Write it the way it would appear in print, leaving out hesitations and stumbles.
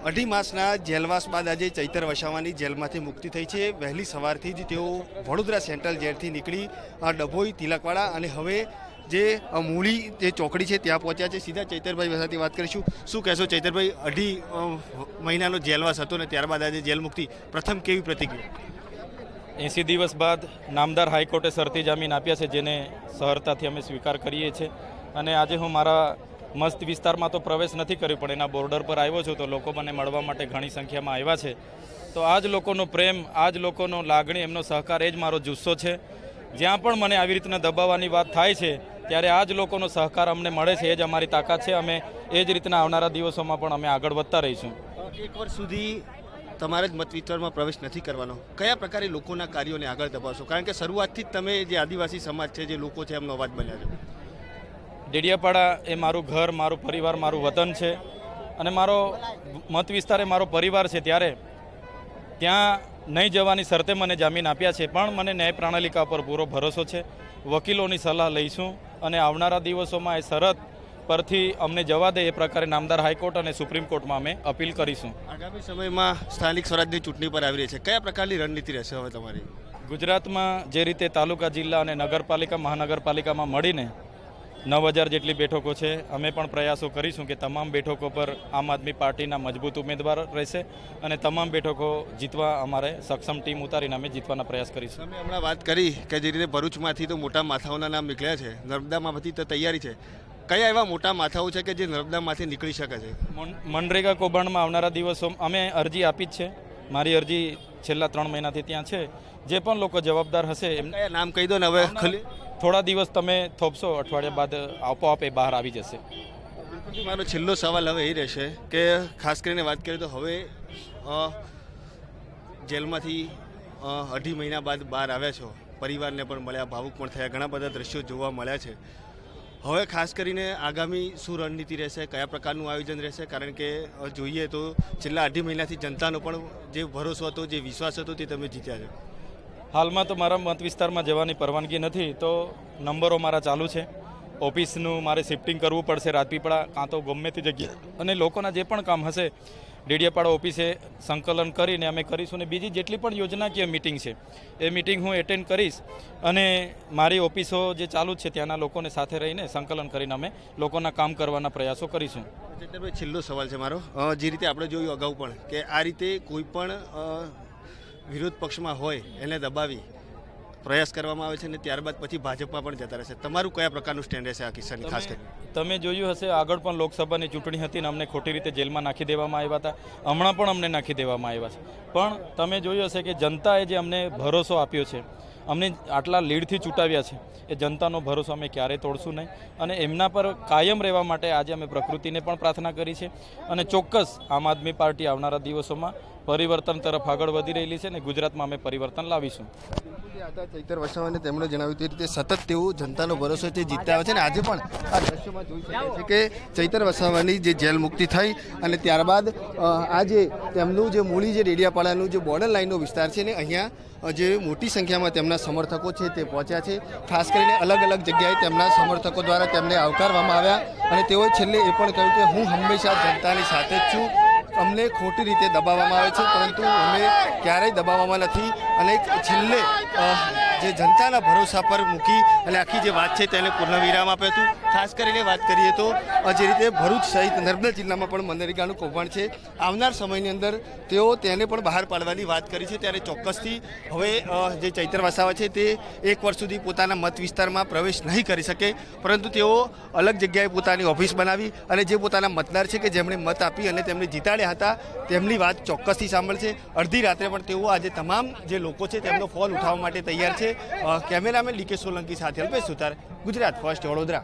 અઢી માસના જેલવાસ બાદ આજે ચૈતર વસાવાની જેલમાંથી મુક્તિ થઈ છે। વહેલી સવારથી જ તેઓ વડોદરા સેન્ટ્રલ જેલથી નીકળી ડભોઈ તિલકવાડા અને હવે જે મૂળી જે ચોકડી છે ત્યાં પહોંચ્યા છે। સીધા ચૈતરભાઈ સાથે વાત કરીશું। શું કહેશો ચૈતરભાઈ, અઢી મહિનાનો જેલવાસ હતો ને ત્યારબાદ આજે જેલ મુક્તિ, પ્રથમ કેવી પ્રતિક્રિયા? 80 દિવસ બાદ નામદાર હાઈકોર્ટે શરતી જામીન આપ્યા છે, જેને સહરતાથી અમે સ્વીકાર કરીએ છીએ। અને આજે હું મારા મસ્ત વિસ્તારમાં તો પ્રવેશ નથી કર્યો, પણ એના બોર્ડર પર આવ્યો છું, તો લોકો મને મળવા માટે ઘણી સંખ્યામાં આવ્યા છે। તો આ જ લોકોનો પ્રેમ, આ જ લોકોનો લાગણી, એમનો સહકાર, એ જ મારો જુસ્સો છે। જ્યાં પણ મને આવી રીતના દબાવવાની વાત થાય છે ત્યારે આ જ લોકોનો સહકાર અમને મળે છે, એ જ અમારી તાકાત છે। અમે એ જ રીતના આવનારા દિવસોમાં પણ અમે આગળ વધતા રહીશું। એક વર્ષ સુધી તમારે જ મત વિસ્તારમાં પ્રવેશ નથી કરવાનો, કયા પ્રકારે લોકોના કાર્યોને આગળ દબાવશો? કારણ કે શરૂઆતથી જ તમે જે આદિવાસી સમાજ છે, જે લોકો છે, એમનો અવાજ બન્યા છો। ડેડિયાપાડા એ મારું ઘર, મારું પરિવાર, મારું વતન છે અને મારો મત વિસ્તાર એ મારો પરિવાર છે। ત્યારે ત્યાં નહીં જવાની શરતે મને જામીન આપ્યા છે, પણ મને ન્યાય પ્રણાલિકા પર પૂરો ભરોસો છે। વકીલોની સલાહ લઈશું અને આવનારા દિવસોમાં એ શરત પરથી અમને જવા દે એ પ્રકારે નામદાર હાઈકોર્ટ અને સુપ્રીમ કોર્ટમાં અમે અપીલ કરીશું। આગામી સમયમાં સ્થાનિક સ્વરાજની ચૂંટણી પર આવી રહી છે, કયા પ્રકારની રણનીતિ રહેશે હવે તમારી? ગુજરાતમાં જે રીતે તાલુકા, જિલ્લા અને નગરપાલિકા, મહાનગરપાલિકામાં મળીને 9000 જેટલી બેઠકો છે, અમે પણ પ્રયાસો કરીશું કે તમામ બેઠકો પર આમ આદમી પાર્ટીના મજબૂત ઉમેદવાર રહેશે અને તમામ બેઠકો જીતવા અમારે સક્ષમ ટીમ ઉતારીને અમે જીતવાના પ્રયાસ કરીશું। તમે હમણાં વાત કરી કે જે રીતે ભરૂચમાંથી તો મોટા માથાઓના નામ નીકળ્યા છે, નર્મદામાંથી તો તૈયારી છે, કયા એવા મોટા માથાઓ છે કે જે નર્મદામાંથી નીકળી શકે છે? મનરેગા કૌભાંડમાં આવનારા દિવસો અમે અરજી આપી જ છે। મારી અરજી છેલ્લા 3 મહિનાથી ત્યાં છે। જે પણ લોકો જવાબદાર હશે કયા નામ કહી દો ને હવે ખાલી થોડા દિવસ તમે થોપશો, અઠવાડિયા બાદ આપોઆપ એ બહાર આવી જશે। મારો છેલ્લો સવાલ હવે એ રહેશે કે ખાસ કરીને વાત કરીએ તો હવે જેલમાંથી અઢી મહિના બાદ બહાર આવ્યા છો, પરિવારને પણ મળ્યા, ભાવુક પણ થયા, ઘણા બધા દ્રશ્યો જોવા મળ્યા છે। હવે ખાસ કરીને આગામી શું રણનીતિ રહેશે, કયા પ્રકારનું આયોજન રહેશે? કારણ કે જોઈએ તો છેલ્લા અઢી મહિનાથી જનતાનો પણ જે ભરોસો હતો, જે વિશ્વાસ હતો, તે તમે જીત્યા છો। હાલમાં તો મારા મત વિસ્તારમાં જવાની પરવાનગી નથી, તો નંબરો મારા ચાલુ છે। ઓફિસનું મારે શિફ્ટિંગ કરવું પડશે રાજપીપળા કાં તો ગમે તે જગ્યાએ, અને લોકોના જે પણ કામ હશે ડેડિયાપાડા ઓફિસે સંકલન કરીને અમે કરીશું। અને બીજી જેટલી પણ યોજનાકીય મિટિંગ છે એ મિટિંગ હું એટેન્ડ કરીશ અને મારી ઓફિસો જે ચાલુ છે ત્યાંના લોકોને સાથે રહીને સંકલન કરીને અમે લોકોના કામ કરવાના પ્રયાસો કરીશું। છેલ્લો સવાલ છે મારો, જે રીતે આપણે જોયું અગાઉ પણ કે આ રીતે કોઈ પણ વિરોધ પક્ષમાં હોય એને દબાવી પ્રયાસ કરવામાં આવે છે અને ત્યારબાદ પછી ભાજપમાં પણ જતા રહેશે, તમારું કયા પ્રકારનું સ્ટેન્ડ રહેશે આ કિસ્સાની? ખાસ કરીને તમે જોયું હશે, આગળ પણ લોકસભાની ચૂંટણી હતી ને અમને ખોટી રીતે જેલમાં નાખી દેવામાં આવ્યા હતા, હમણાં પણ અમને નાખી દેવામાં આવ્યા છે। પણ તમે જોયું હશે કે જનતાએ જે અમને ભરોસો આપ્યો છે, અમને આટલા લીડથી ચૂંટાવ્યા છે, એ જનતાનો ભરોસો અમે ક્યારેય તોડશું નહીં અને એમના પર કાયમ રહેવા માટે આજે અમે પ્રકૃતિને પણ પ્રાર્થના કરી છે અને ચોક્કસ આમ આદમી પાર્ટી આવનારા દિવસોમાં પરિવર્તન તરફ આગળ વધી રહેલી છે અને ગુજરાતમાં અમે પરિવર્તન લાવીશું। ચૈતર વસાવાને તેમણે જણાવ્યું તે રીતે સતત તેઓ જનતાનો ભરોસો છે જીતતા આવે છે અને આજે પણ આ દ્રશ્યોમાં જોઈ શકાય છે કે ચૈતર વસાવાની જે જેલ મુક્તિ થઈ અને ત્યારબાદ આજે તેમનું જે મૂળી જે ડેડિયાપાડાનું જે બોર્ડર લાઇનનો વિસ્તાર છે ને અહીંયા જે મોટી સંખ્યામાં તેમના સમર્થકો છે તે પહોંચ્યા છે। ખાસ કરીને અલગ અલગ જગ્યાએ તેમના સમર્થકો દ્વારા તેમને આવકારવામાં આવ્યા અને તેઓએ છેલ્લે એ પણ કહ્યું કે હું હંમેશા જનતાની સાથે જ છું, અમને ખોટી રીતે દબાવવામાં આવે છે પરંતુ અમે ક્યારેય દબાવવામાં નથી અને છેલ્લે જે જનતાના ભરોસા પર મૂકી અને આખી જે વાત છે તેને પૂર્ણવિરામ આપ્યું હતું। ખાસ કરીને વાત કરીએ તો જે રીતે ભરૂચ સહિત નર્મદા જિલ્લામાં પણ મનરેગાનું કૌભાંડ છે, આવનાર સમયની અંદર તેઓ તેને પણ બહાર પાડવાની વાત કરી છે। ત્યારે ચોક્કસથી હવે જે ચૈતર વસાવા છે તે 1 વર્ષ સુધી પોતાના મત વિસ્તારમાં પ્રવેશ નહીં કરી શકે, પરંતુ તેઓ અલગ જગ્યાએ પોતાની ઓફિસ બનાવી અને જે પોતાના મતદાર છે કે જેમણે મત આપી અને તેમને જીતાડ્યા હતા તેમની વાત ચોક્કસથી સાંભળશે। અડધી રાત્રે પણ તેઓ આજે તમામ જે લોકો છે તેમનો ફોન ઉઠાવવા માટે તૈયાર છે। કેમેરામેન ડીકે સોલંકી સાથે અલ્પેશ સુતાર, ગુજરાત ફર્સ્ટ, વડોદરા।